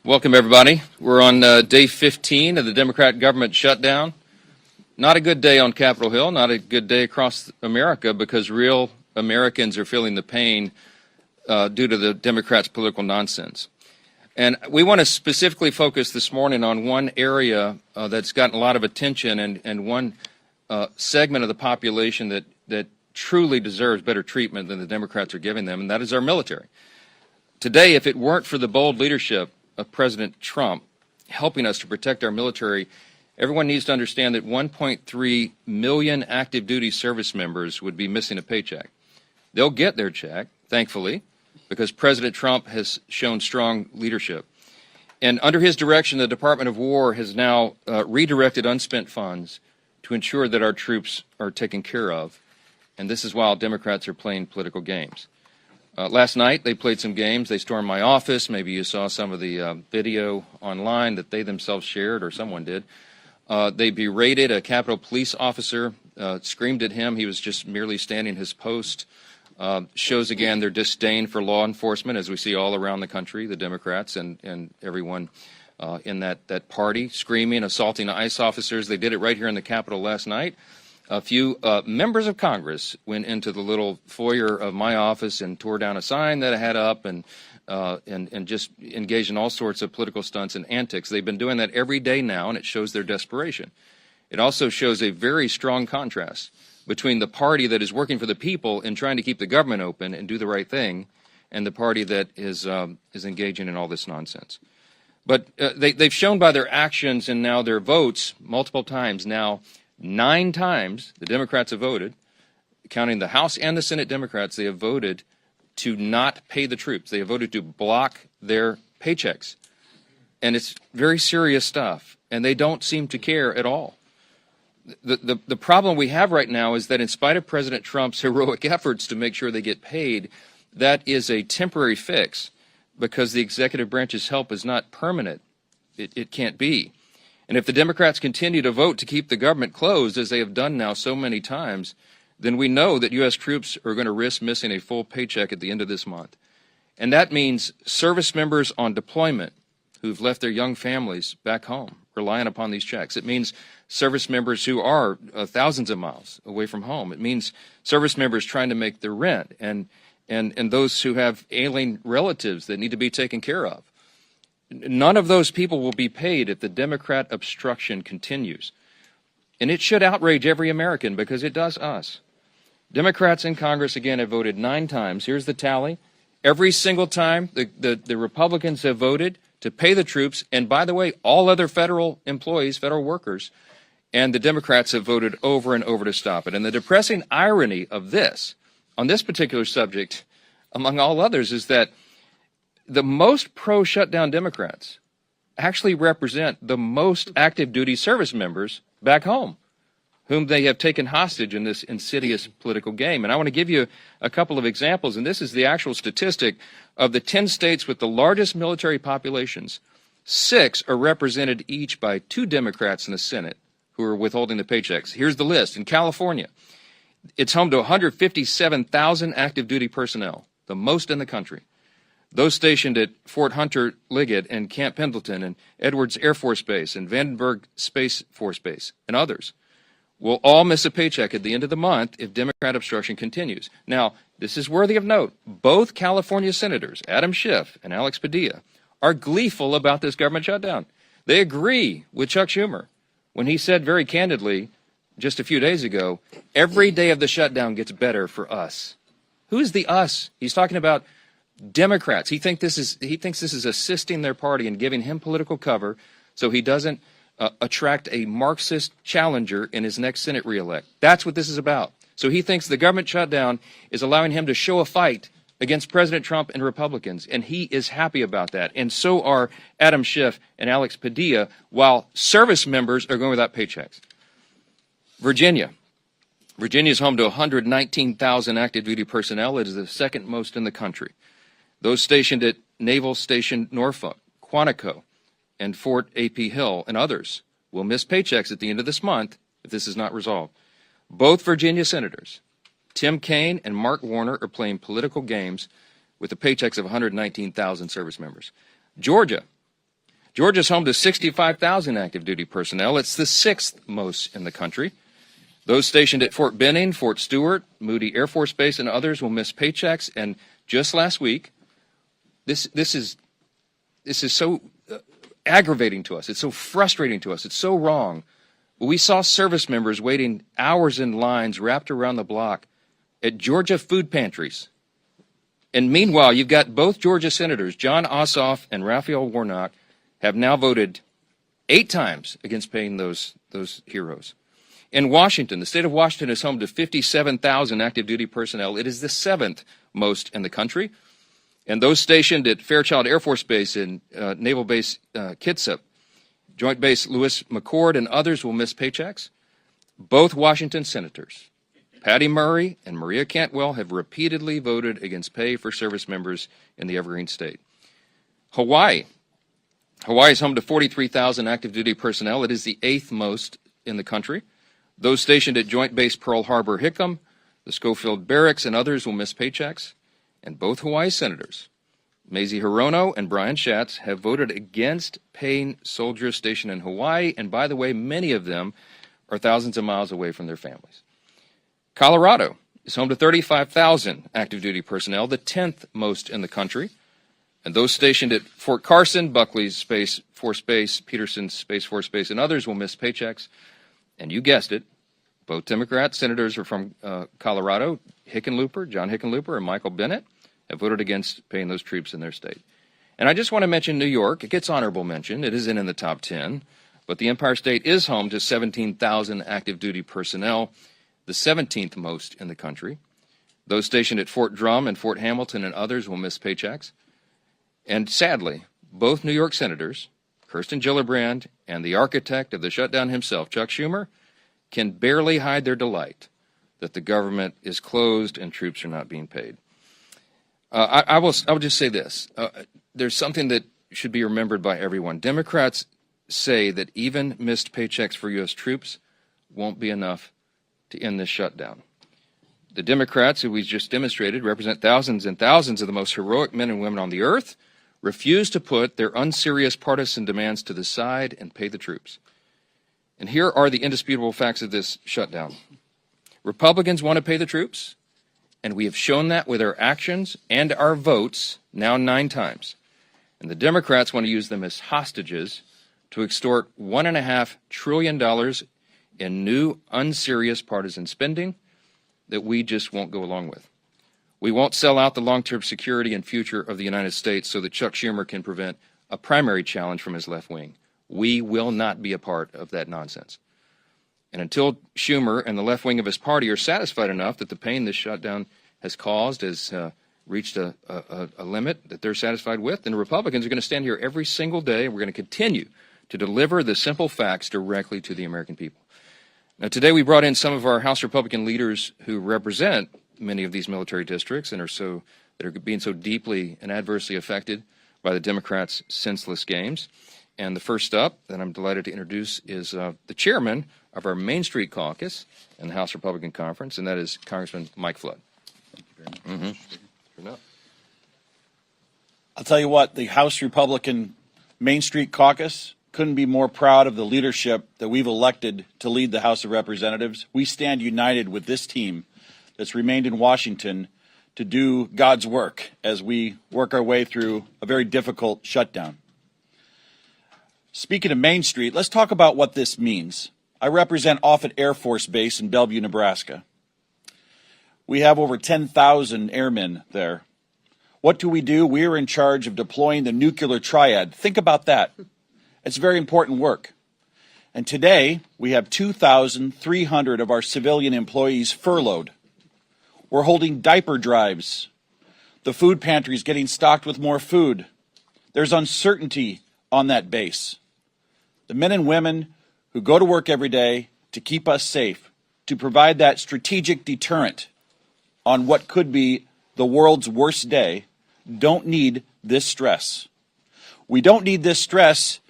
Welcome, everybody. We're on day 15 of the Democrat government shutdown. Not a good day on Capitol Hill, not a good day across America, because real Americans are feeling the pain due to the Democrats' political nonsense. And we want to specifically focus this morning on one area that's gotten a lot of attention and one segment of the population that truly deserves better treatment than the Democrats are giving them, and that is our military. Today, if it weren't for the bold leadership of President Trump helping us to protect our military, everyone needs to understand that 1.3 million active duty service members would be missing a paycheck. They'll get their check, thankfully, because President Trump has shown strong leadership. And under his direction, the Department of War has now redirected unspent funds to ensure that our troops are taken care of. And this is while Democrats are playing political games. Last night, they played some games. They stormed my office. Maybe you saw some of the video online that they themselves shared, or someone did. They berated a Capitol Police officer, screamed at him. He was just merely standing his post. Shows again their disdain for law enforcement, as we see all around the country, the Democrats and everyone in that party, screaming, assaulting ICE officers. They did it right here in the Capitol last night. A few members of Congress went into the little foyer of my office and tore down a sign that I had up and just engaged in all sorts of political stunts and antics. They've been doing that every day now, and it shows their desperation. It also shows a very strong contrast between the party that is working for the people and trying to keep the government open and do the right thing, and the party that is engaging in all this nonsense. But they've shown by their actions and now their votes multiple times now. 9 times the Democrats have voted, counting the House and the Senate Democrats, they have voted to not pay the troops. They have voted to block their paychecks. And it's very serious stuff, and they don't seem to care at all. The problem we have right now is that in spite of President Trump's heroic efforts to make sure they get paid, that is a temporary fix because the executive branch's help is not permanent. It can't be. And if the Democrats continue to vote to keep the government closed, as they have done now so many times, then we know that U.S. troops are going to risk missing a full paycheck at the end of this month. And that means service members on deployment who've left their young families back home, relying upon these checks. It means service members who are thousands of miles away from home. It means service members trying to make their rent and those who have ailing relatives that need to be taken care of. None of those people will be paid if the Democrat obstruction continues. And it should outrage every American because it does us. Democrats in Congress, again, have voted 9 times. Here's the tally. Every single time the Republicans have voted to pay the troops, and by the way, all other federal employees, federal workers, and the Democrats have voted over and over to stop it. And the depressing irony of this, on this particular subject, among all others, is that the most pro-shutdown Democrats actually represent the most active duty service members back home, whom they have taken hostage in this insidious political game. And I want to give you a couple of examples, and this is the actual statistic of the 10 states with the largest military populations. 6 are represented each by 2 Democrats in the Senate who are withholding the paychecks. Here's the list. In California, it's home to 157,000 active duty personnel, the most in the country. Those stationed at Fort Hunter Liggett and Camp Pendleton and Edwards Air Force Base and Vandenberg Space Force Base and others will all miss a paycheck at the end of the month if Democrat obstruction continues. Now, this is worthy of note. Both California senators, Adam Schiff and Alex Padilla, are gleeful about this government shutdown. They agree with Chuck Schumer when he said very candidly just a few days ago, every day of the shutdown gets better for us. Who's the us? He's talking about Democrats. He thinks this is assisting their party and giving him political cover so he doesn't attract a Marxist challenger in his next Senate reelect. That's what this is about. So he thinks the government shutdown is allowing him to show a fight against President Trump and Republicans, and he is happy about that. And so are Adam Schiff and Alex Padilla, while service members are going without paychecks. Virginia is home to 119,000 active duty personnel. It is the second most in the country. Those stationed at Naval Station Norfolk, Quantico, and Fort A.P. Hill, and others will miss paychecks at the end of this month if this is not resolved. Both Virginia senators, Tim Kaine and Mark Warner, are playing political games with the paychecks of 119,000 service members. Georgia Georgia's home to 65,000 active duty personnel. It's the 6th most in the country. Those stationed at Fort Benning, Fort Stewart, Moody Air Force Base, and others will miss paychecks. And just last week, this is so aggravating to us. It's so frustrating to us. It's so wrong. We saw service members waiting hours in lines wrapped around the block at Georgia food pantries. And meanwhile, you've got both Georgia senators, John Ossoff and Raphael Warnock, have now voted 8 times against paying those heroes. In Washington, the state of Washington is home to 57,000 active duty personnel. It is the 7th most in the country. And those stationed at Fairchild Air Force Base and Naval Base Kitsap, Joint Base Lewis McChord, and others will miss paychecks. Both Washington senators, Patty Murray and Maria Cantwell, have repeatedly voted against pay for service members in the Evergreen State. Hawaii is home to 43,000 active duty personnel. It is the 8th most in the country. Those stationed at Joint Base Pearl Harbor Hickam, the Schofield Barracks, and others will miss paychecks. And both Hawaii senators, Mazie Hirono and Brian Schatz, have voted against paying soldiers stationed in Hawaii. And by the way, many of them are thousands of miles away from their families. Colorado is home to 35,000 active duty personnel, the 10th most in the country. And those stationed at Fort Carson, Buckley's Space Force Base, Peterson's Space Force Base, and others will miss paychecks. And you guessed it, both Democrat senators are from Colorado, John Hickenlooper and Michael Bennett, have voted against paying those troops in their state. And I just want to mention New York. It gets honorable mention. It isn't in the top 10, but the Empire State is home to 17,000 active duty personnel, the 17th most in the country. Those stationed at Fort Drum and Fort Hamilton and others will miss paychecks. And sadly, both New York senators, Kirsten Gillibrand and the architect of the shutdown himself, Chuck Schumer, can barely hide their delight that the government is closed and troops are not being paid. I will just say this. There's something that should be remembered by everyone. Democrats say that even missed paychecks for U.S. troops won't be enough to end this shutdown. The Democrats, who we just demonstrated, represent thousands and thousands of the most heroic men and women on the earth, refuse to put their unserious partisan demands to the side and pay the troops. And here are the indisputable facts of this shutdown. Republicans want to pay the troops, and we have shown that with our actions and our votes now 9 times. And the Democrats want to use them as hostages to extort $1.5 trillion in new unserious partisan spending that we just won't go along with. We won't sell out the long-term security and future of the United States so that Chuck Schumer can prevent a primary challenge from his left wing. We will not be a part of that nonsense. And until Schumer and the left wing of his party are satisfied enough that the pain this shutdown has caused has reached a limit that they're satisfied with, then the Republicans are going to stand here every single day, and we're going to continue to deliver the simple facts directly to the American people. Now, today we brought in some of our House Republican leaders who represent many of these military districts and that are being so deeply and adversely affected by the Democrats' senseless games. And the first up that I'm delighted to introduce is the chairman of our Main Street Caucus in the House Republican Conference, and that is Congressman Mike Flood. Thank you very much. I'll tell you what, the House Republican Main Street Caucus couldn't be more proud of the leadership that we've elected to lead the House of Representatives. We stand united with this team that's remained in Washington to do God's work as we work our way through a very difficult shutdown. Speaking of Main Street, let's talk about what this means. I represent Offutt Air Force Base in Bellevue, Nebraska. We have over 10,000 airmen there. What do? We are in charge of deploying the nuclear triad. Think about that. It's very important work. And today, we have 2,300 of our civilian employees furloughed. We're holding diaper drives. The food pantry is getting stocked with more food. There's uncertainty on that base. The men and women who go to work every day to keep us safe, to provide that strategic deterrent on what could be the world's worst day, don't need this stress. We don't need this stress,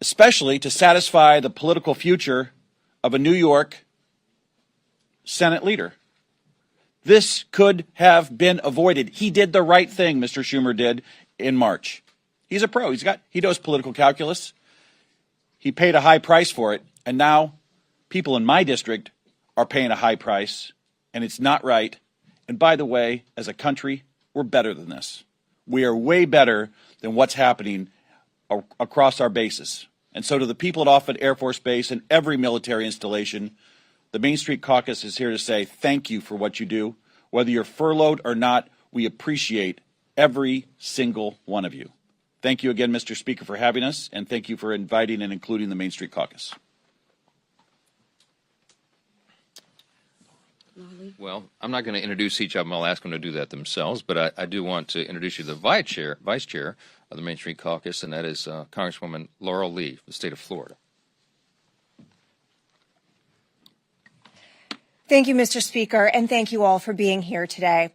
especially to satisfy the political future of a New York Senate leader. This could have been avoided. He did the right thing, Mr. Schumer did in March. He's a pro. He knows political calculus. He paid a high price for it, and now people in my district are paying a high price, and it's not right. And by the way, as a country, we're better than this. We are way better than what's happening across our bases. And so to the people at Offutt Air Force Base and every military installation, the Main Street Caucus is here to say thank you for what you do. Whether you're furloughed or not, we appreciate every single one of you. Thank you again, Mr. Speaker, for having us, and thank you for inviting and including the Main Street Caucus. Well, I'm not going to introduce each of them. I'll ask them to do that themselves, but I do want to introduce you to the vice chair of the Main Street Caucus, and that is Congresswoman Laurel Lee, the state of Florida. Thank you, Mr. Speaker, and thank you all for being here today.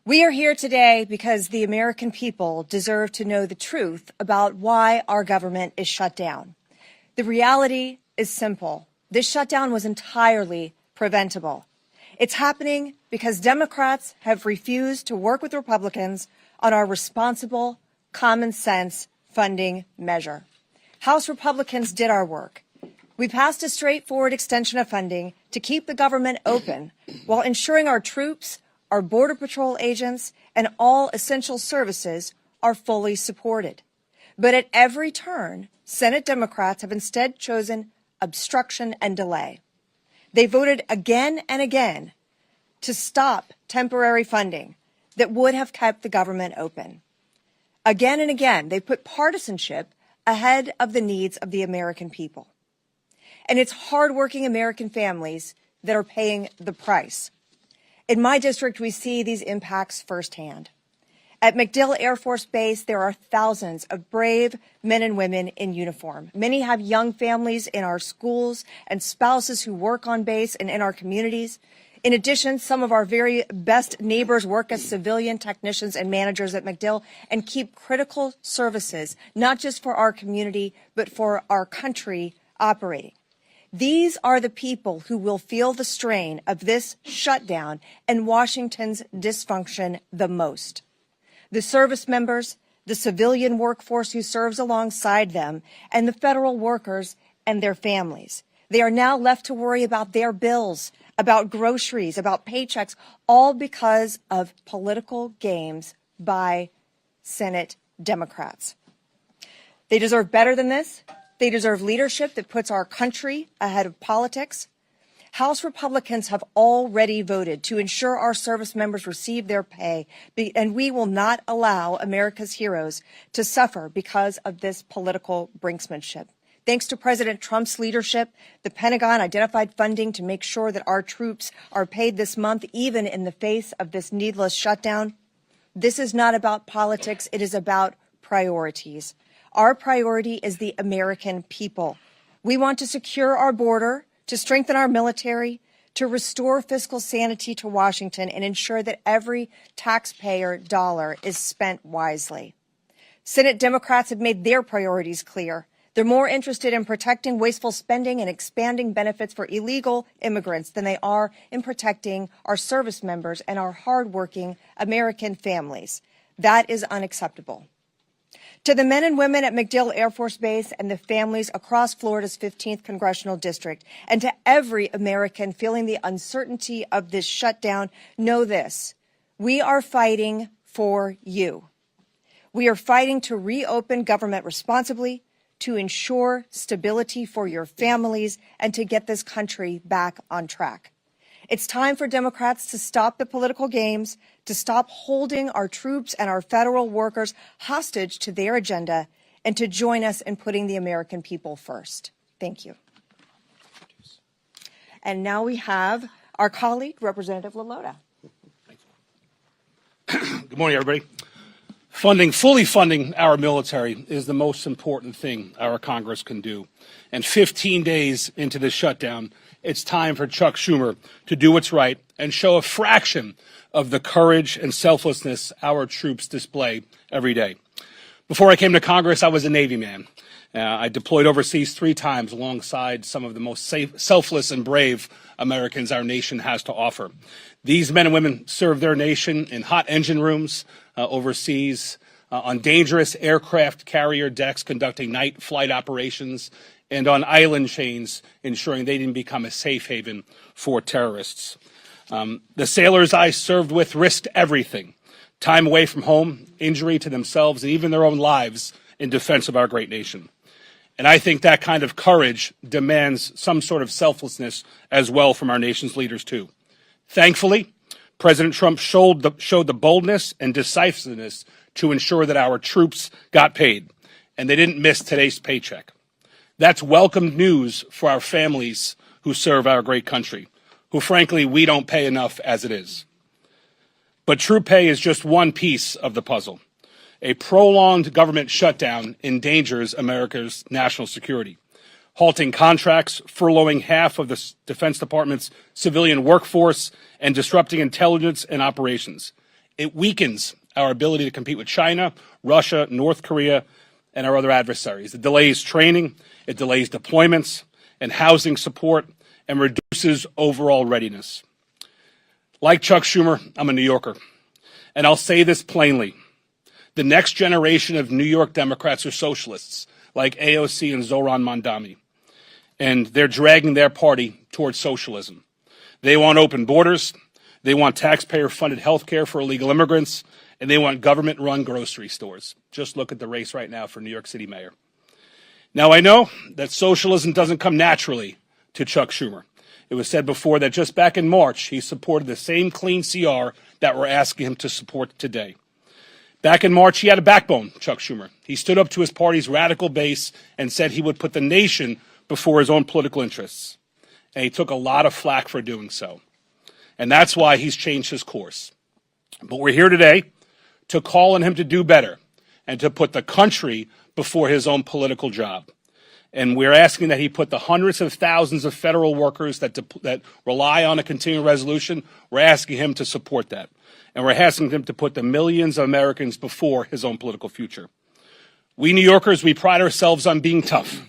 We are here today because the American people deserve to know the truth about why our government is shut down. The reality is simple. This shutdown was entirely preventable. It's happening because Democrats have refused to work with Republicans on our responsible, common sense funding measure. House Republicans did our work. We passed a straightforward extension of funding to keep the government open while ensuring our troops, our Border Patrol agents, and all essential services are fully supported. But at every turn, Senate Democrats have instead chosen obstruction and delay. They voted again and again to stop temporary funding that would have kept the government open. Again and again, they put partisanship ahead of the needs of the American people. And it's hardworking American families that are paying the price. In my district, we see these impacts firsthand. At MacDill Air Force Base, there are thousands of brave men and women in uniform. Many have young families in our schools and spouses who work on base and in our communities. In addition, some of our very best neighbors work as civilian technicians and managers at MacDill and keep critical services, not just for our community, but for our country operating. These are the people who will feel the strain of this shutdown and Washington's dysfunction the most. The service members, the civilian workforce who serves alongside them, and the federal workers and their families. They are now left to worry about their bills, about groceries, about paychecks, all because of political games by Senate Democrats. They deserve better than this. They deserve leadership that puts our country ahead of politics. House Republicans have already voted to ensure our service members receive their pay, and we will not allow America's heroes to suffer because of this political brinksmanship. Thanks to President Trump's leadership, the Pentagon identified funding to make sure that our troops are paid this month, even in the face of this needless shutdown. This is not about politics. It is about priorities. Our priority is the American people. We want to secure our border, to strengthen our military, to restore fiscal sanity to Washington, and ensure that every taxpayer dollar is spent wisely. Senate Democrats have made their priorities clear. They're more interested in protecting wasteful spending and expanding benefits for illegal immigrants than they are in protecting our service members and our hardworking American families. That is unacceptable. To the men and women at MacDill Air Force Base and the families across Florida's 15th Congressional District, and to every American feeling the uncertainty of this shutdown, know this: we are fighting for you. We are fighting to reopen government responsibly, to ensure stability for your families, and to get this country back on track. It's time for Democrats to stop the political games, to stop holding our troops and our federal workers hostage to their agenda, and to join us in putting the American people first. Thank you. And now we have our colleague, Representative LaLota. Good morning, everybody. Fully funding our military is the most important thing our Congress can do. And 15 days into this shutdown, it's time for Chuck Schumer to do what's right and show a fraction of the courage and selflessness our troops display every day. Before I came to Congress, I was a Navy man. I deployed overseas 3 times alongside some of the most selfless and brave Americans our nation has to offer. These men and women serve their nation in hot engine rooms overseas, on dangerous aircraft carrier decks conducting night flight operations, and on island chains ensuring they didn't become a safe haven for terrorists. The sailors I served with risked everything, time away from home, injury to themselves, and even their own lives in defense of our great nation. And I think that kind of courage demands some sort of selflessness as well from our nation's leaders, too. Thankfully, President Trump showed the boldness and decisiveness to ensure that our troops got paid, and they didn't miss today's paycheck. That's welcome news for our families who serve our great country, who, frankly, we don't pay enough as it is. But troop pay is just one piece of the puzzle. A prolonged government shutdown endangers America's national security, halting contracts, furloughing half of the Defense Department's civilian workforce, and disrupting intelligence and operations. It weakens our ability to compete with China, Russia, North Korea, and our other adversaries. It delays training, it delays deployments and housing support, and reduces overall readiness. Like Chuck Schumer, I'm a New Yorker, and I'll say this plainly. The next generation of New York Democrats are socialists, like AOC and Zohran Mamdani, and they're dragging their party towards socialism. They want open borders, they want taxpayer-funded health care for illegal immigrants, and they want government-run grocery stores. Just look at the race right now for New York City mayor. Now, I know that socialism doesn't come naturally to Chuck Schumer. It was said before that just back in March, he supported the same clean CR that we're asking him to support today. Back in March, he had a backbone, Chuck Schumer. He stood up to his party's radical base and said he would put the nation before his own political interests. And he took a lot of flack for doing so. And that's why he's changed his course. But we're here today to call on him to do better and to put the country before his own political job. And we're asking that he put the hundreds of thousands of federal workers that rely on a continuing resolution, we're asking him to support that. And we're asking him to put the millions of Americans before his own political future. We New Yorkers, we pride ourselves on being tough.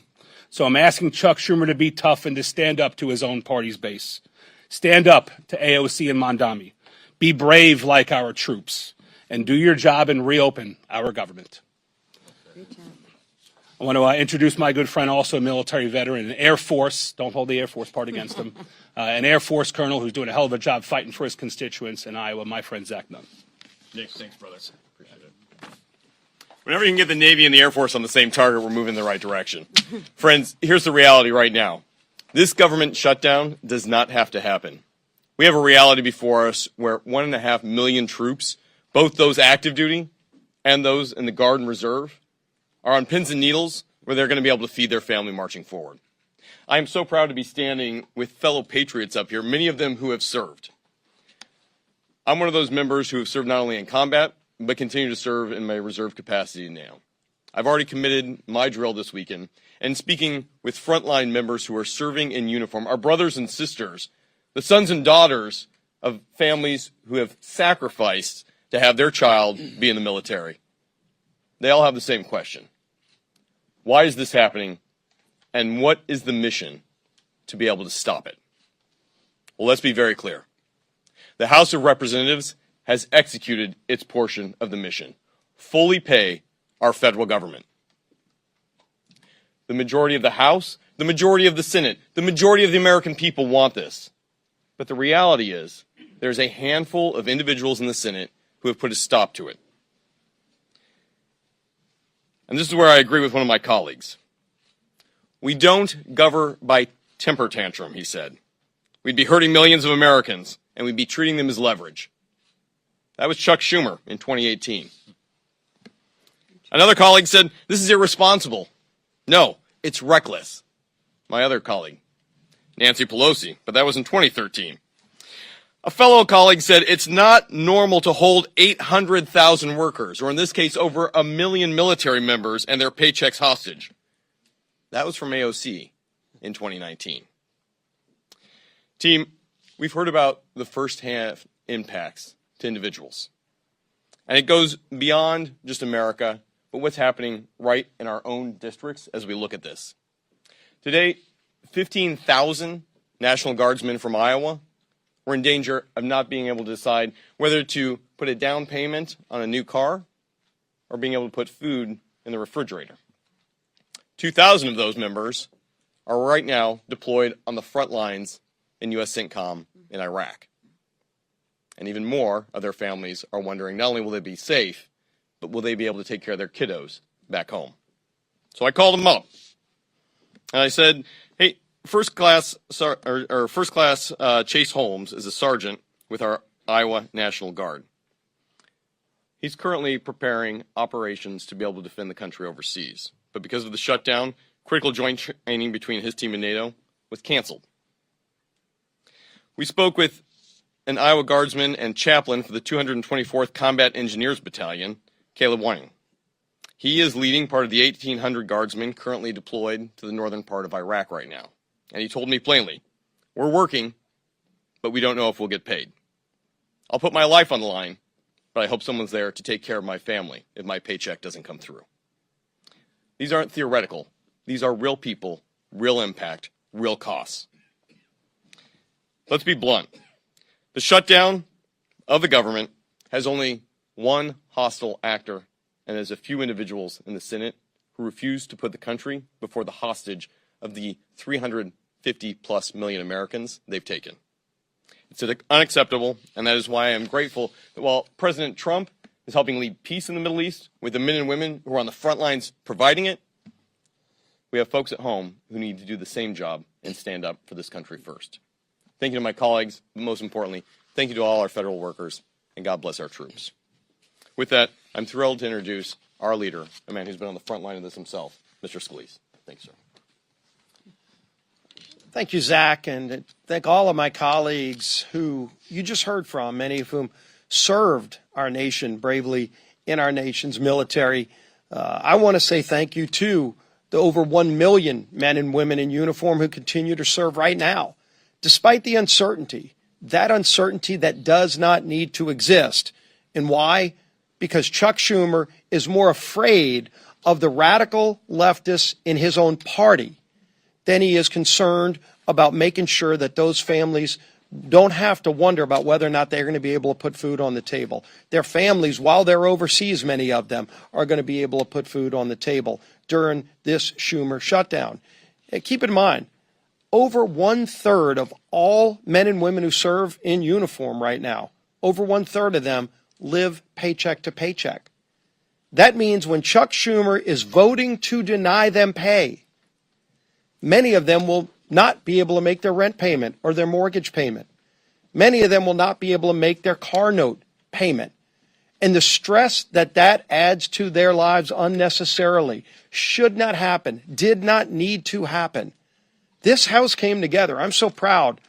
So I'm asking Chuck Schumer to be tough and to stand up to his own party's base. Stand up to AOC and Mamdani. Be brave like our troops. And do your job and reopen our government. I want to introduce my good friend, also a military veteran, an Air Force, don't hold the Air Force part against him, an Air Force colonel who's doing a hell of a job fighting for his constituents in Iowa, my friend Zach Nunn. Nick, thanks, brother. Appreciate it. Whenever you can get the Navy and the Air Force on the same target, we're moving in the right direction. Friends, here's the reality right now. This government shutdown does not have to happen. We have a reality before us where 1.5 million troops, both those active duty and those in the Guard and Reserve, are on pins and needles where they're going to be able to feed their family marching forward. I am so proud to be standing with fellow patriots up here, many of them who have served. I'm one of those members who have served not only in combat, but continue to serve in my reserve capacity now. I've already committed my drill this weekend, and speaking with frontline members who are serving in uniform, our brothers and sisters, the sons and daughters of families who have sacrificed to have their child be in the military. They all have the same question. Why is this happening, and what is the mission to be able to stop it? Well, let's be very clear. The House of Representatives has executed its portion of the mission. Fully pay our federal government. The majority of the House, the majority of the Senate, the majority of the American people want this. But the reality is, there's a handful of individuals in the Senate who have put a stop to it. And this is where I agree with one of my colleagues. We don't govern by temper tantrum, he said. We'd be hurting millions of Americans, and we'd be treating them as leverage. That was Chuck Schumer in 2018. Another colleague said, this is irresponsible. No, it's reckless. My other colleague, Nancy Pelosi, but that was in 2013. A fellow colleague said, it's not normal to hold 800,000 workers, or in this case, over 1 million military members and their paychecks hostage. That was from AOC in 2019. Team, we've heard about the first-hand impacts to individuals. And it goes beyond just America, but what's happening right in our own districts as we look at this. Today, 15,000 National Guardsmen from Iowa were in danger of not being able to decide whether to put a down payment on a new car are being able to put food in the refrigerator. 2,000 of those members are right now deployed on the front lines in U.S. CENTCOM in Iraq. And even more of their families are wondering not only will they be safe, but will they be able to take care of their kiddos back home? So I called them up, and I said, "Hey, First Class Chase Holmes is a sergeant with our Iowa National Guard. He's currently preparing operations to be able to defend the country overseas, but because of the shutdown, critical joint training between his team and NATO was canceled." We spoke with an Iowa Guardsman and chaplain for the 224th Combat Engineers Battalion, Caleb Whiting. He is leading part of the 1,800 guardsmen currently deployed to the northern part of Iraq right now. And he told me plainly, "We're working, but we don't know if we'll get paid. I'll put my life on the line, but I hope someone's there to take care of my family if my paycheck doesn't come through." These aren't theoretical. These are real people, real impact, real costs. Let's be blunt. The shutdown of the government has only one hostile actor, and there's a few individuals in the Senate who refuse to put the country before the hostage of the 350+ million Americans they've taken. It's unacceptable, and that is why I am grateful that while President Trump is helping lead peace in the Middle East with the men and women who are on the front lines providing it, we have folks at home who need to do the same job and stand up for this country first. Thank you to my colleagues, but most importantly, thank you to all our federal workers, and God bless our troops. With that, I'm thrilled to introduce our leader, a man who's been on the front line of this himself, Mr. Scalise. Thanks, sir. Thank you, Zach, and thank all of my colleagues who you just heard from, many of whom served our nation bravely in our nation's military. I want to say thank you to the over 1 million men and women in uniform who continue to serve right now, despite the uncertainty, that uncertainty that does not need to exist. And why? Because Chuck Schumer is more afraid of the radical leftists in his own party than he is concerned about making sure that those families don't have to wonder about whether or not they're going to be able to put food on the table. Their families, while they're overseas, many of them, are going to be able to put food on the table during this Schumer shutdown. And keep in mind, over 1/3 of all men and women who serve in uniform right now, over 1/3 of them live paycheck to paycheck. That means when Chuck Schumer is voting to deny them pay, many of them will not be able to make their rent payment or their mortgage payment. Many of them will not be able to make their car note payment. And the stress that that adds to their lives unnecessarily should not happen, did not need to happen. This House came together. I'm so proud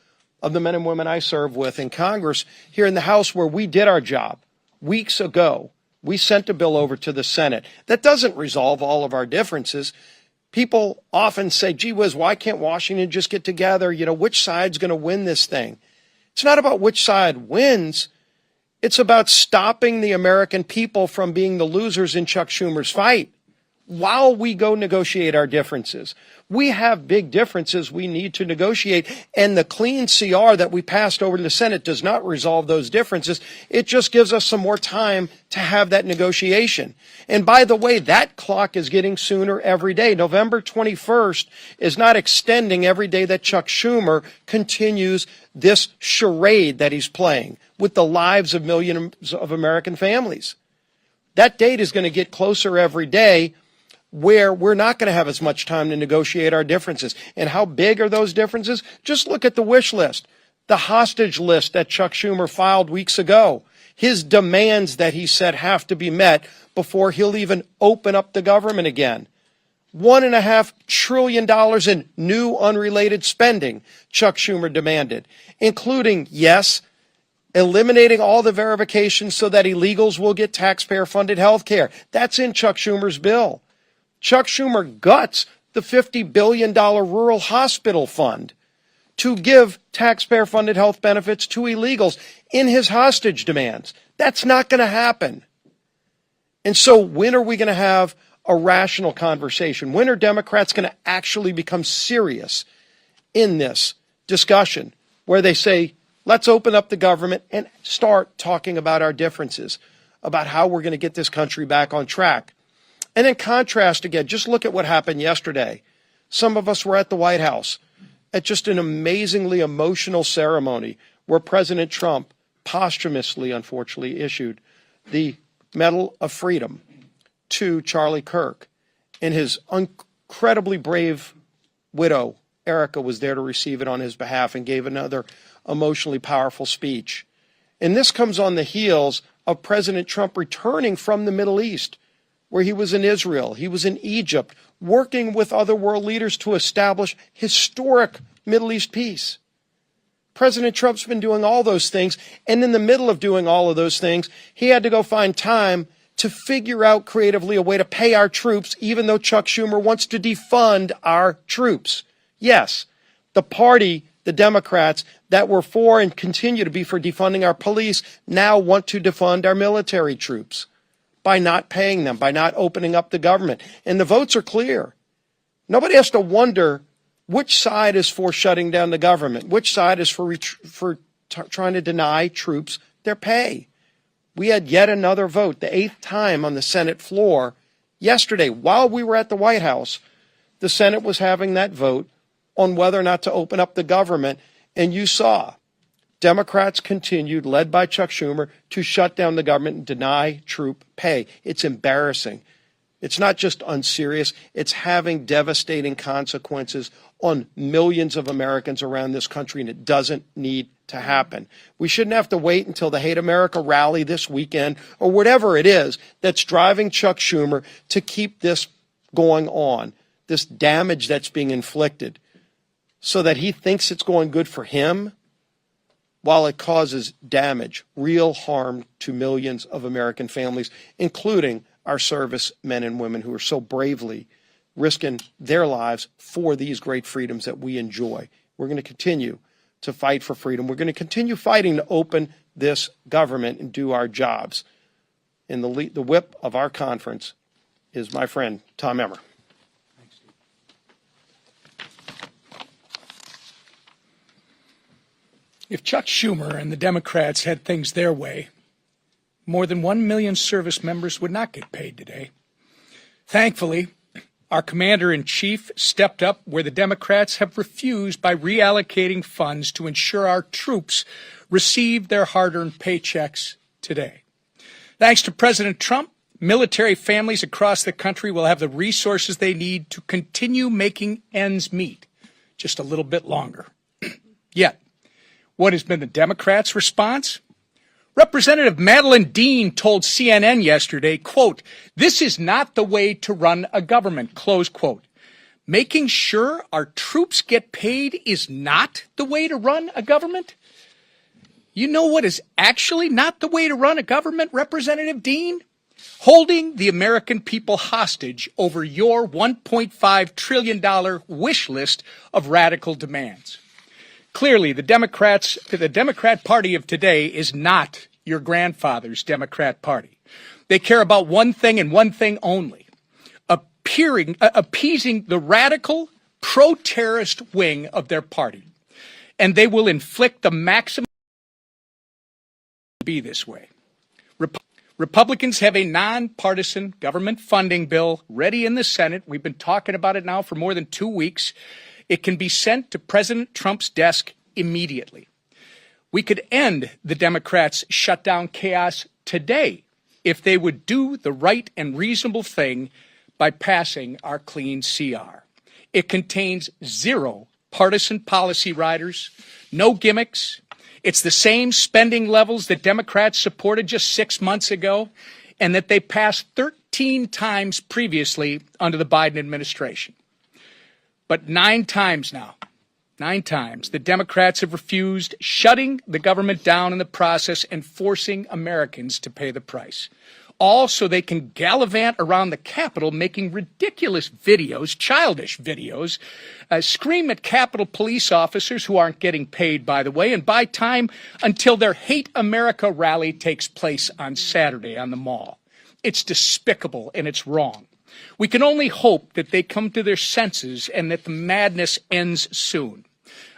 of the men and women I serve with in Congress here in the House where we did our job. Weeks ago, we sent a bill over to the Senate that doesn't resolve all of our differences. People often say, gee whiz, why can't Washington just get together? You know, which side's going to win this thing? It's not about which side wins. It's about stopping the American people from being the losers in Chuck Schumer's fight while we go negotiate our differences. We have big differences we need to negotiate, and the clean CR that we passed over to the Senate does not resolve those differences. It just gives us some more time to have that negotiation. And by the way, that clock is getting sooner every day. November 21st is not extending every day that Chuck Schumer continues this charade that he's playing with the lives of millions of American families. That date is going to get closer every day, where we're not going to have as much time to negotiate our differences. And how big are those differences? Just look at the wish list, the hostage list that Chuck Schumer filed weeks ago, his demands that he said have to be met before he'll even open up the government again. $1.5 trillion in new unrelated spending Chuck Schumer demanded, including, yes, eliminating all the verifications so that illegals will get taxpayer-funded health care. That's in Chuck Schumer's bill. Chuck Schumer guts the $50 billion rural hospital fund to give taxpayer-funded health benefits to illegals in his hostage demands. That's not going to happen. And so when are we going to have a rational conversation? When are Democrats going to actually become serious in this discussion where they say, let's open up the government and start talking about our differences? about how we're going to get this country back on track. And in contrast again, just look at what happened yesterday. Some of us were at the White House at just an amazingly emotional ceremony where President Trump posthumously, unfortunately, issued the Medal of Freedom to Charlie Kirk. And his incredibly brave widow, Erica, was there to receive it on his behalf and gave another emotionally powerful speech. And this comes on the heels of President Trump returning from the Middle East, where he was in Israel, he was in Egypt, working with other world leaders to establish historic Middle East peace. President Trump's been doing all those things, and in the middle of doing all of those things, he had to go find time to figure out creatively a way to pay our troops, even though Chuck Schumer wants to defund our troops. Yes, the party, the Democrats, that were for and continue to be for defunding our police now want to defund our military troops by not paying them, by not opening up the government. And the votes are clear. Nobody has to wonder which side is for shutting down the government, which side is for trying to deny troops their pay. We had yet another vote, the 8th time on the Senate floor yesterday. While we were at the White House, the Senate was having that vote on whether or not to open up the government. And you saw Democrats continued, led by Chuck Schumer, to shut down the government and deny troop pay. It's embarrassing. It's not just unserious. It's having devastating consequences on millions of Americans around this country, and it doesn't need to happen. We shouldn't have to wait until the Hate America rally this weekend or whatever it is that's driving Chuck Schumer to keep this going on, this damage that's being inflicted, so that he thinks it's going good for him while it causes damage, real harm to millions of American families, including our service men and women who are so bravely risking their lives for these great freedoms that we enjoy. We're going to continue to fight for freedom. We're going to continue fighting to open this government and do our jobs. And the whip of our conference is my friend, Tom Emmer. If Chuck Schumer and the Democrats had things their way, more than 1 million service members would not get paid today. Thankfully, our commander-in-chief stepped up where the Democrats have refused by reallocating funds to ensure our troops receive their hard-earned paychecks today. Thanks to President Trump, military families across the country will have the resources they need to continue making ends meet just a little bit longer. Yet, what has been the Democrats' response? Representative Madeline Dean told CNN yesterday, quote, "This is not the way to run a government," close quote. Making sure our troops get paid is not the way to run a government? You know what is actually not the way to run a government, Representative Dean? Holding the American people hostage over your $1.5 trillion wish list of radical demands. Clearly, the Democrat Party of today is not your grandfather's Democrat Party. They care about one thing and one thing only, appeasing the radical, pro-terrorist wing of their party. And they will inflict the maximum be this way. Republicans have a nonpartisan government funding bill ready in the Senate. We've been talking about it now for more than 2 weeks. It can be sent to President Trump's desk immediately. We could end the Democrats' shutdown chaos today if they would do the right and reasonable thing by passing our clean CR. It contains 0 partisan policy riders, no gimmicks. It's the same spending levels that Democrats supported just 6 months ago and that they passed 13 times previously under the Biden administration. But 9 times now, 9 times, the Democrats have refused, shutting the government down in the process and forcing Americans to pay the price. All so they can gallivant around the Capitol making ridiculous videos, childish videos, scream at Capitol police officers who aren't getting paid, by the way, and buy time until their Hate America rally takes place on Saturday on the Mall. It's despicable and it's wrong. We can only hope that they come to their senses and that the madness ends soon.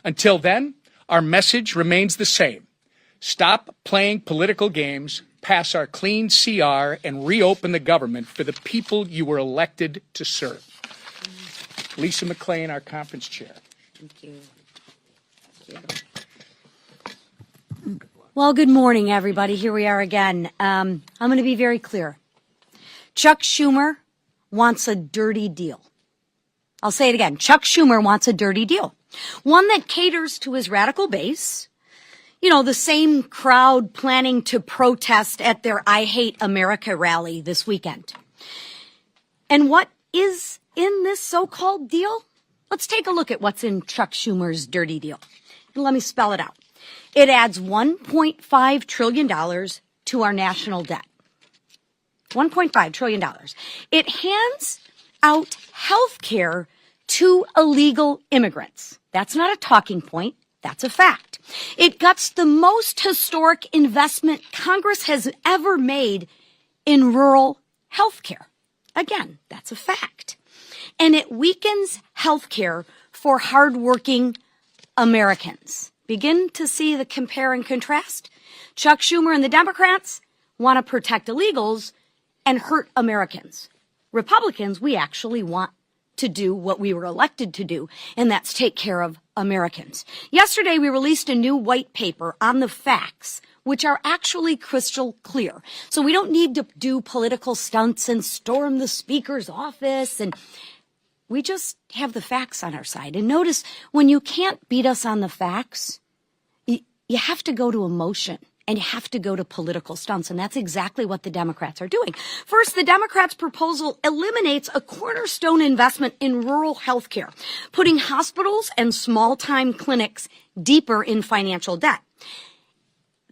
Until then, our message remains the same. Stop playing political games, pass our clean CR, and reopen the government for the people you were elected to serve. Lisa McClain, our conference chair. Thank you. Well, good morning, everybody. Here we are again. I'm going to be very clear. Chuck Schumer wants a dirty deal. I'll say it again. Chuck Schumer wants a dirty deal. One that caters to his radical base. You know, the same crowd planning to protest at their I Hate America rally this weekend. And what is in this so-called deal? Let's take a look at what's in Chuck Schumer's dirty deal. And let me spell it out. It adds $1.5 trillion to our national debt. $1.5 trillion. It hands out health care to illegal immigrants. That's not a talking point. That's a fact. It guts the most historic investment Congress has ever made in rural health care. Again, that's a fact. And it weakens health care for hardworking Americans. Begin to see the compare and contrast? Chuck Schumer and the Democrats want to protect illegals and hurt Americans. Republicans, we actually want to do what we were elected to do, and that's take care of Americans. Yesterday, we released a new white paper on the facts, which are actually crystal clear. So we don't need to do political stunts and storm the speaker's office, and we just have the facts on our side. And notice, when you can't beat us on the facts, you have to go to emotion. And you have to go to political stunts, and that's exactly what the Democrats are doing. First, the Democrats' proposal eliminates a cornerstone investment in rural health care, putting hospitals and small-time clinics deeper in financial debt.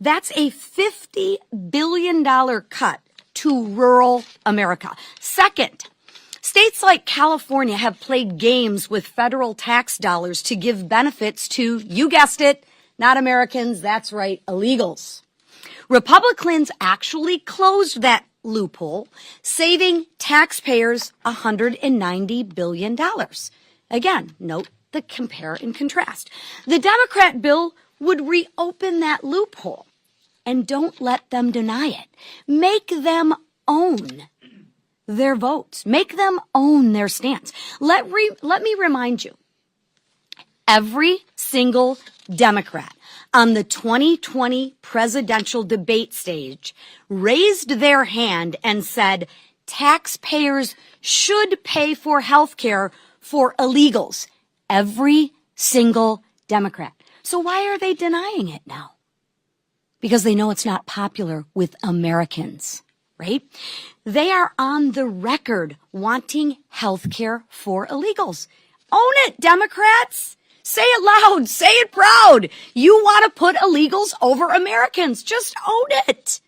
That's a $50 billion cut to rural America. Second, states like California have played games with federal tax dollars to give benefits to, you guessed it, not Americans, that's right, illegals. Republicans actually closed that loophole, saving taxpayers $190 billion. Again, note the compare and contrast. The Democrat bill would reopen that loophole, and don't let them deny it. Make them own their votes. Make them own their stance. Let me remind you, every single Democrat on the 2020 presidential debate stage raised their hand and said, taxpayers should pay for health care for illegals. Every single Democrat. So why are they denying it now? Because they know it's not popular with Americans, right? They are on the record wanting health care for illegals. Own it, Democrats! Say it loud. Say it proud. You want to put illegals over Americans. Just own it.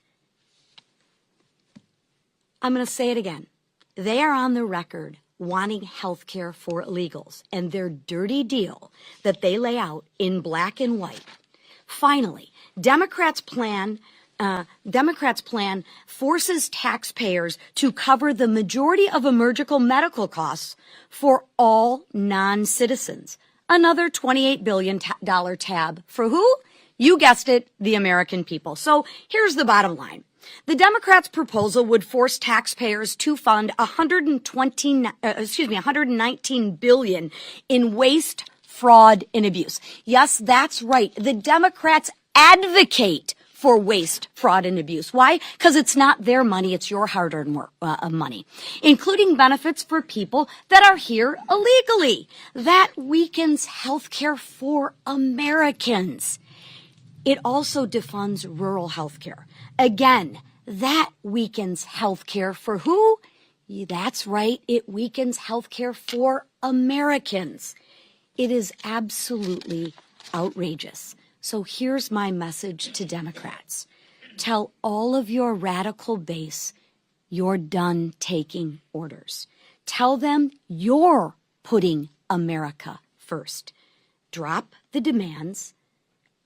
I'm going to say it again. They are on the record wanting health care for illegals, and their dirty deal that they lay out in black and white. Finally, Democrats' plan forces taxpayers to cover the majority of emergency medical costs for all non-citizens. Another $28 billion tab for who? You guessed it, the American people. So here's the bottom line. The Democrats' proposal would force taxpayers to fund $119 billion in waste, fraud, and abuse. Yes, that's right. The Democrats advocate for waste, fraud, and abuse. Why? Because it's not their money, it's your hard-earned money, including benefits for people that are here illegally. That weakens health care for Americans. It also defunds rural health care. Again, that weakens health care for who? That's right, it weakens health care for Americans. It is absolutely outrageous. So here's my message to Democrats. Tell all of your radical base you're done taking orders. Tell them you're putting America first. Drop the demands,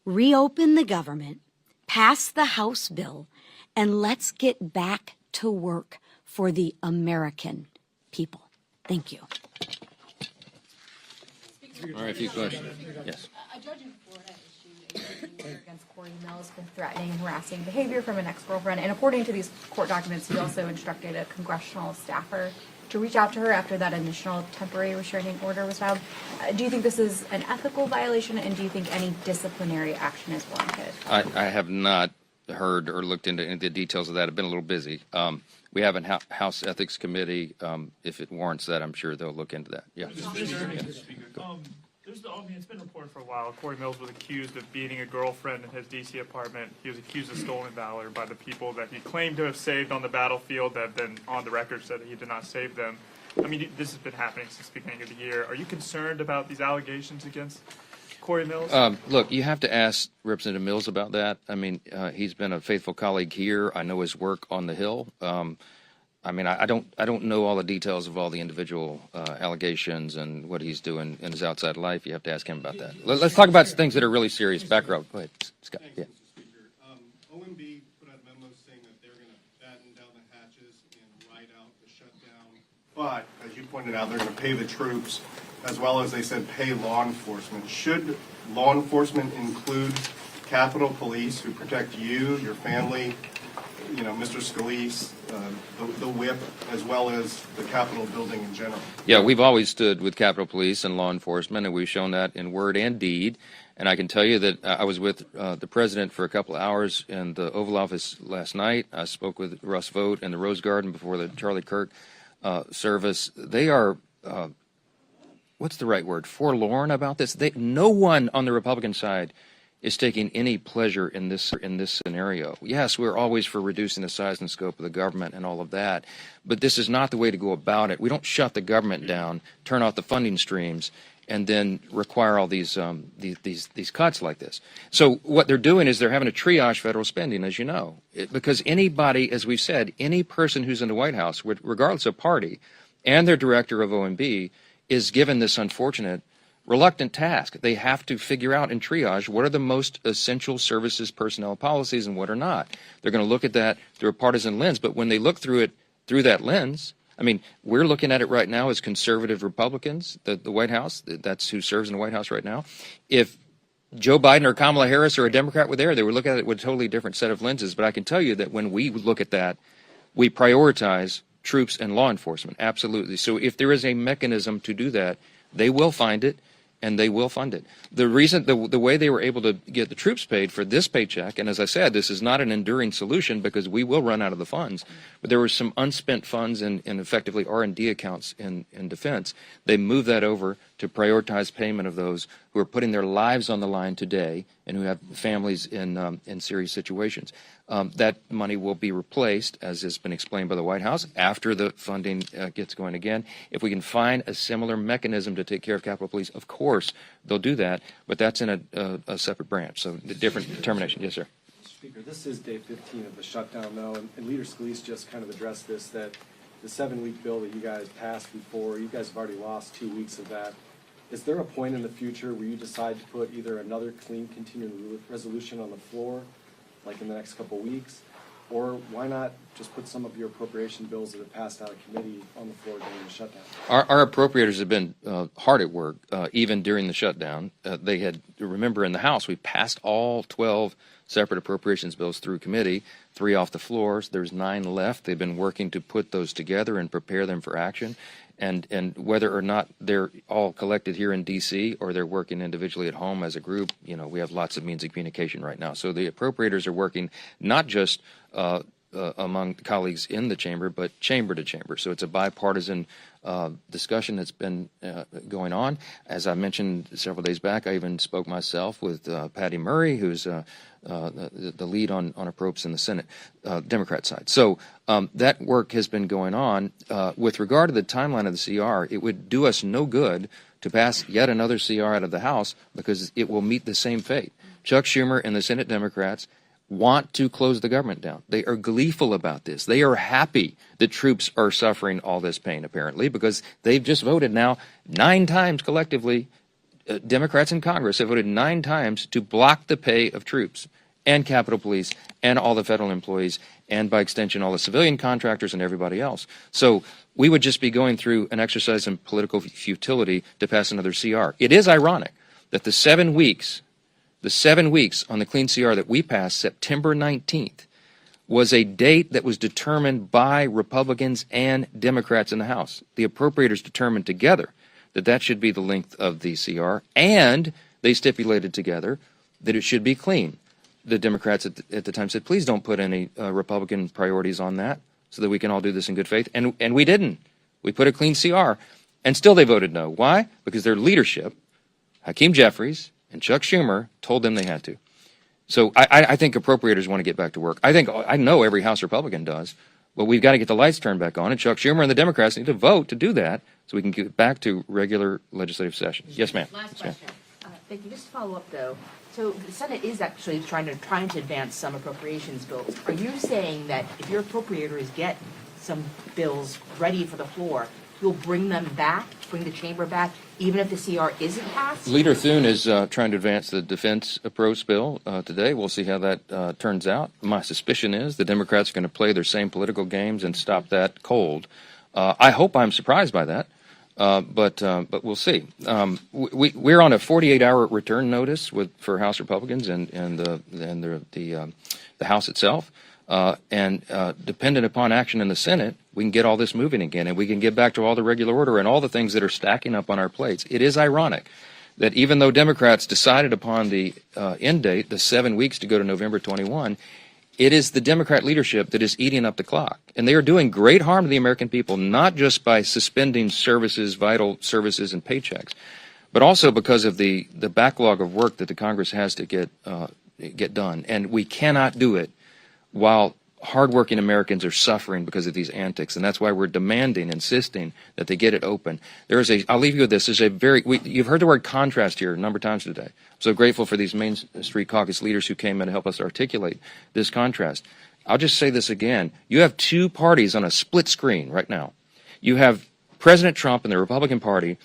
reopen the government, pass the House bill, and let's get back to work for the American people. Thank you. All right, a few questions. Yes. A judge in Florida issued a against Cory Mills for threatening and harassing behavior from an ex-girlfriend. And according to these court documents, he also instructed a congressional staffer to reach out to her after that initial temporary restraining order was filed. Do you think this is an ethical violation, and do you think any disciplinary action is warranted? I have not heard or looked into any of the details of that. I've been a little busy. We have a House Ethics Committee. If it warrants that, I'm sure they'll look into that. Yeah. It's been reported for a while. Cory Mills was accused of beating a girlfriend in his D.C. apartment. He was accused of stolen valor by the people that he claimed to have saved on the battlefield that then on the record said that he did not save them. I mean, this has been happening since the beginning of the year. Are you concerned about these allegations against Cory Mills? Look, you have to ask Representative Mills about that. I mean, he's been a faithful colleague here. I know his work on the Hill. I mean, I don't know all the details of all the individual allegations and what he's doing in his outside life. You have to ask him about that. Let's talk about things that are really serious. Back row. Go ahead, Scott. Yeah. OMB put out a memo saying that they're going to batten down the hatches and ride out the shutdown. But, as you pointed out, they're going to pay the troops, as well as they said pay law enforcement. Should law enforcement include Capitol Police, who protect you, your family, you know, Mr. Scalise, the whip, as well as the Capitol building in general? Yeah, we've always stood with Capitol Police and law enforcement, and we've shown that in word and deed. And I can tell you that I was with the president for a couple of hours in the Oval Office last night. I spoke with Russ Vought in the Rose Garden before the Charlie Kirk service. They are, what's the right word, forlorn about this. No one on the Republican side is taking any pleasure in this scenario. Yes, we're always for reducing the size and scope of the government and all of that, but this is not the way to go about it. We don't shut the government down, turn off the funding streams, and then require all these cuts like this. So what they're doing is they're having to triage federal spending, as you know, because anybody, as we've said, any person who's in the White House, regardless of party, and their director of OMB, is given this unfortunate reluctant task. They have to figure out and triage what are the most essential services personnel policies and what are not. They're going to look at that through a partisan lens, but when they look through it through that lens, I mean, we're looking at it right now as conservative Republicans, the White House, that's who serves in the White House right now. If Joe Biden or Kamala Harris or a Democrat were there, they would look at it with a totally different set of lenses. But I can tell you that when we look at that, we prioritize troops and law enforcement, absolutely. So if there is a mechanism to do that, they will find it, and they will fund it. The reason, the way they were able to get the troops paid for this paycheck, and as I said, this is not an enduring solution because we will run out of the funds, but there were some unspent funds in effectively R&D accounts in defense. They moved that over to prioritize payment of those who are putting their lives on the line today and who have families in serious situations. That money will be replaced, as has been explained by the White House, after the funding gets going again. If we can find a similar mechanism to take care of Capitol Police, of course they'll do that, but that's in a separate branch, so the different determination. Yes, sir. Speaker, this is day 15 of the shutdown, though, and Leader Scalise just kind of addressed this, that the 7-week bill that you guys passed before, you guys have already lost 2 weeks of that. Is there a point in the future where you decide to put either another clean continuing resolution on the floor, like in the next couple of weeks, or why not just put some of your appropriation bills that have passed out of committee on the floor during the shutdown? Our appropriators have been hard at work, even during the shutdown. They had, remember in the House, we passed all 12 separate appropriations bills through committee, 3 off the floors. There's 9 left. They've been working to put those together and prepare them for action. And whether or not they're all collected here in D.C. or they're working individually at home as a group, you know, we have lots of means of communication right now. So the appropriators are working not just among colleagues in the chamber, but chamber to chamber. So it's a bipartisan discussion that's been going on. As I mentioned several days back, I even spoke myself with Patty Murray, who's the lead on appropriations in the Senate, Democrat side. So that work has been going on. With regard to the timeline of the CR, it would do us no good to pass yet another CR out of the House because it will meet the same fate. Chuck Schumer and the Senate Democrats want to close the government down. They are gleeful about this. They are happy that troops are suffering all this pain, apparently, because they've just voted now 9 times collectively. Democrats in Congress have voted 9 times to block the pay of troops and Capitol Police and all the federal employees and, by extension, all the civilian contractors and everybody else. So we would just be going through an exercise in political futility to pass another CR. It is ironic that the 7 weeks The 7 weeks on the clean CR that we passed September 19th was a date that was determined by Republicans and Democrats in the House. The appropriators determined together that that should be the length of the CR, and they stipulated together that it should be clean. The Democrats at the time said, please don't put any Republican priorities on that so that we can all do this in good faith. And we didn't. We put a clean CR, and still they voted no. Why? Because their leadership, Hakeem Jeffries and Chuck Schumer, told them they had to. So I think appropriators want to get back to work. I know every House Republican does, but we've got to get the lights turned back on, and Chuck Schumer and the Democrats need to vote to do that so we can get back to regular legislative session. Yes, ma'am. Last question. Thank you. Just to follow up, though. So the Senate is actually trying to advance some appropriations bills. Are you saying that if your appropriators get some bills ready for the floor, you'll bring them back, bring the chamber back, even if the CR isn't passed? Leader Thune is trying to advance the defense approach bill today. We'll see how that turns out. My suspicion is the Democrats are going to play their same political games and stop that cold. I hope I'm surprised by that, but we'll see. We're on a 48-hour return notice for House Republicans and the House itself. Dependent upon action in the Senate, we can get all this moving again, and we can get back to all the regular order and all the things that are stacking up on our plates. It is ironic that even though Democrats decided upon the end date, the 7 weeks to go to November 21, it is the Democrat leadership that is eating up the clock. And they are doing great harm to the American people, not just by suspending services, vital services and paychecks, but also because of the backlog of work that the Congress has to get done. And we cannot do it while hardworking Americans are suffering because of these antics, and that's why we're demanding, insisting that they get it open. I'll leave you with this. You've heard the word contrast here a number of times today. I'm so grateful for these Main Street Caucus leaders who came in to help us articulate this contrast. I'll just say this again. You have two parties on a split screen right now. You have President Trump and the Republican Party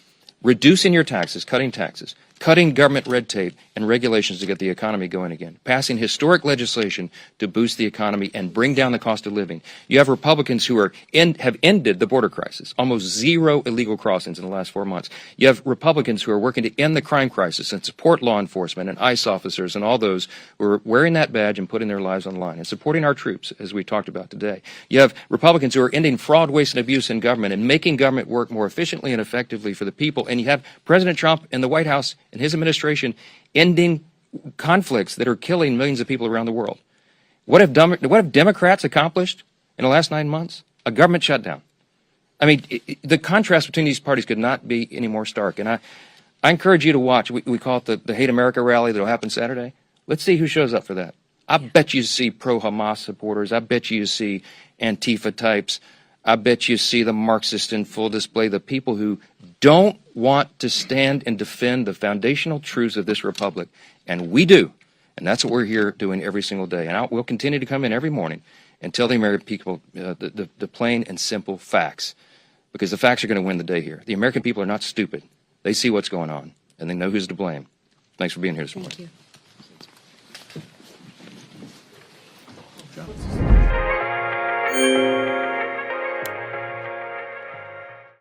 reducing your taxes, cutting government red tape and regulations to get the economy going again, passing historic legislation to boost the economy and bring down the cost of living. You have Republicans who have ended the border crisis, almost zero illegal crossings in the last 4 months. You have Republicans who are working to end the crime crisis and support law enforcement and ICE officers and all those who are wearing that badge and putting their lives on the line and supporting our troops, as we talked about today. You have Republicans who are ending fraud, waste, and abuse in government and making government work more efficiently and effectively for the people. And you have President Trump and the White House and his administration ending conflicts that are killing millions of people around the world. What have Democrats accomplished in the last 9 months? A government shutdown. I mean, the contrast between these parties could not be any more stark. And I encourage you to watch. We call it the Hate America rally that will happen Saturday. Let's see who shows up for that. I bet you see pro-Hamas supporters. I bet you see Antifa types. I bet you see the Marxists in full display, the people who don't want to stand and defend the foundational truths of this republic. And we do. And that's what we're here doing every single day. And we'll continue to come in every morning and tell the American people the plain and simple facts. Because the facts are going to win the day here. The American people are not stupid. They see what's going on, and they know who's to blame. Thanks for being here this morning. Thank you.